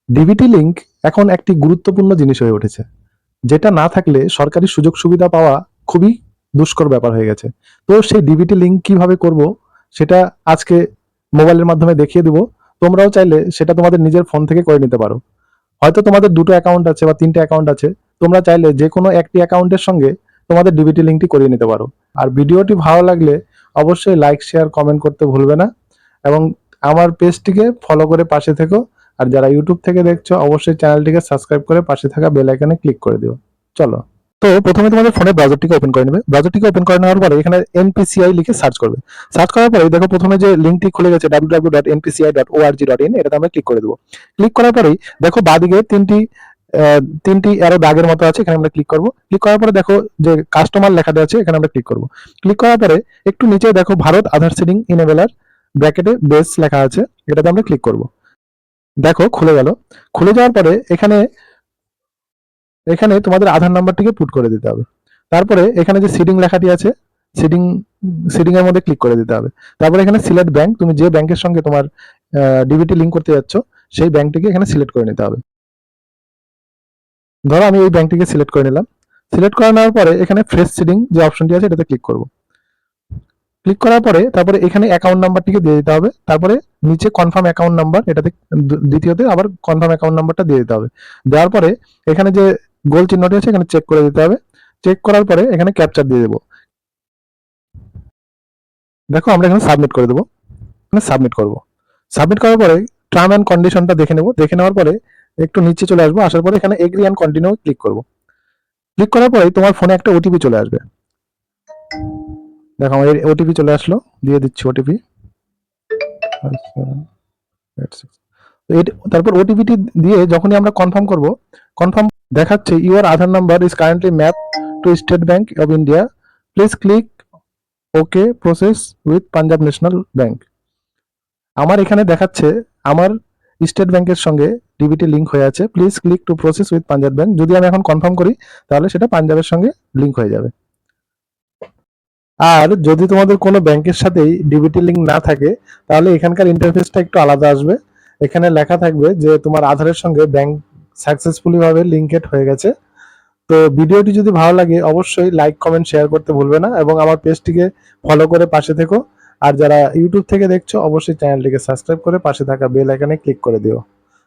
DBT link এখন একটি গুরুত্বপূর্ণ জিনিস হয়ে উঠেছে, যেটা না থাকলে সরকারি সুযোগ সুবিধা পাওয়া খুবই দুষ্কর ব্যাপার হয়ে গেছে। তো সেই ডিবিটি লিংক কিভাবে করব সেটা আজকে মোবাইলের মাধ্যমে দেখিয়ে দিব। তোমরাও চাইলে সেটা তোমাদের নিজের ফোন থেকে করে নিতে পারো। হয়তো তোমাদের 2টো অ্যাকাউন্ট আছে বা 3টে অ্যাকাউন্ট আছে, তোমরা চাইলে যেকোনো একটি অ্যাকাউন্টের সঙ্গে তোমাদের ডিবিটি লিংকটি করিয়ে নিতে পারো। আর ভিডিওটি ভালো লাগলে অবশ্যই লাইক, শেয়ার, কমেন্ট করতে ভুলবে না এবং আমার পেজটিকে ফলো করে পাশে থেকো। আর যারা ইউটিউব থেকে দেখছো অবশ্যই চ্যানেলটিকে সাবস্ক্রাইব করে পাশে থাকা বেল আইকনে ক্লিক করে দিও। চলো। তো প্রথমে তোমাদের ফোনে ব্রাউজারটিকে ওপেন করে নেবে। ব্রাউজারটিকে ওপেন করে নেওয়ার পরে এখানে এনপিসিআই লিখে সার্চ করবে। সার্চ করার পরে দেখো প্রথমে যে লিঙ্কটি খুলে গেছে www.npci.org.in, এটাতে আমরা ক্লিক করে দেবো। ক্লিক করার পরেই দেখো বাঁদিকে তিনটি অ্যারো দাগের মতো আছে, এখানে আমরা ক্লিক করব। ক্লিক করার পরে দেখো যে কাস্টমার লেখাটা আছে, এখানে আমরা ক্লিক করব। ক্লিক করার পরে একটু নিচে দেখো ভারত আধার সিডিং ইনেবেলার ব্র্যাকেটে বেস লেখা আছে, এটাতে আমরা ক্লিক করব। দেখো খুলে গেল। খুলে যাওয়ার পরে এখানে এখানে তোমাদের আধার নাম্বারটিকে পুট করে দিতে হবে। তারপরে এখানে যে সিডিং লেখাটি আছে, সিডিং সিডিং এর মধ্যে ক্লিক করে দিতে হবে। তারপরে এখানে সিলেক্ট ব্যাংক, তুমি যে ব্যাংকের সঙ্গে তোমার ডিবিটি লিংক করতে যাচ্ছ সেই ব্যাংকটিকে এখানে সিলেক্ট করে নিতে হবে। ধরো আমি এই ব্যাংকটিকে সিলেক্ট করে নিলাম। সিলেক্ট করে নেওয়ার পরে এখানে ফ্রেশ সিডিং যে অপশনটি আছে এটাতে ক্লিক করব। ক্লিক করার পরে তারপরে এখানে অ্যাকাউন্ট নাম্বারটিকে দিয়ে দিতে হবে। তারপরে নিচে কনফার্ম অ্যাকাউন্ট নাম্বার, এটাতে দ্বিতীয়তে আবার কনফার্ম অ্যাকাউন্ট নাম্বারটা দিয়ে দিতে হবে। দেওয়ার পরে এখানে যে গোল চিহ্নটি আছে এখানে চেক করে দিতে হবে। চেক করার পরে এখানে ক্যাপচার দিয়ে দেবো। দেখো আমরা এখানে সাবমিট করে দেবো। এখানে সাবমিট করব। সাবমিট করার পরে টার্ম অ্যান্ড কন্ডিশনটা দেখে নেব। দেখে নেওয়ার পরে একটু নিচে চলে আসবো। আসার পরে এখানে এগ্রি অ্যান্ড কন্টিনিউ ক্লিক করব। ক্লিক করার পরে তোমার ফোনে একটা ওটিপি চলে আসবে। দেখো আমার ওটিপি চলে আসলো, দিয়ে দিচ্ছি ওটিপি। তারপর ওটিপিটি দিয়ে যখনই আমরা কনফার্ম করব, কনফার্ম দেখাচ্ছে your Aadhaar number is currently map two state bank of India, please click okay process with Punjab national bank. আমার এখানে দেখাচ্ছে আমার স্টেট ব্যাংকের সঙ্গে ডিবিটি লিংক হয়ে আছে, please click to process with Punjab bank. যদি আমি এখন কনফার্ম করি তাহলে সেটা পাঞ্জাবের সঙ্গে লিংক হয়ে যাবে। আর যদি তোমাদের কোনো ব্যাংকের সাথেই ডিবিটি লিংক না থাকে তাহলে এখানকার ইন্টারফেসটা একটু আলাদা আসবে। এখানে লেখা থাকবে যে তোমার আধারের সঙ্গে ব্যাংক সাকসেসফুলি ভাবে লিংকেড হয়ে গেছে। তো ভিডিওটি যদি ভালো লাগে অবশ্যই লাইক, কমেন্ট, শেয়ার করতে ভুলবে না এবং আমার পেজটিকে ফলো করে পাশে থেকো। আর যারা ইউটিউব থেকে দেখছো অবশ্যই চ্যানেলটিকে সাবস্ক্রাইব করে পাশে থাকা বেল আইকনে ক্লিক করে দিও।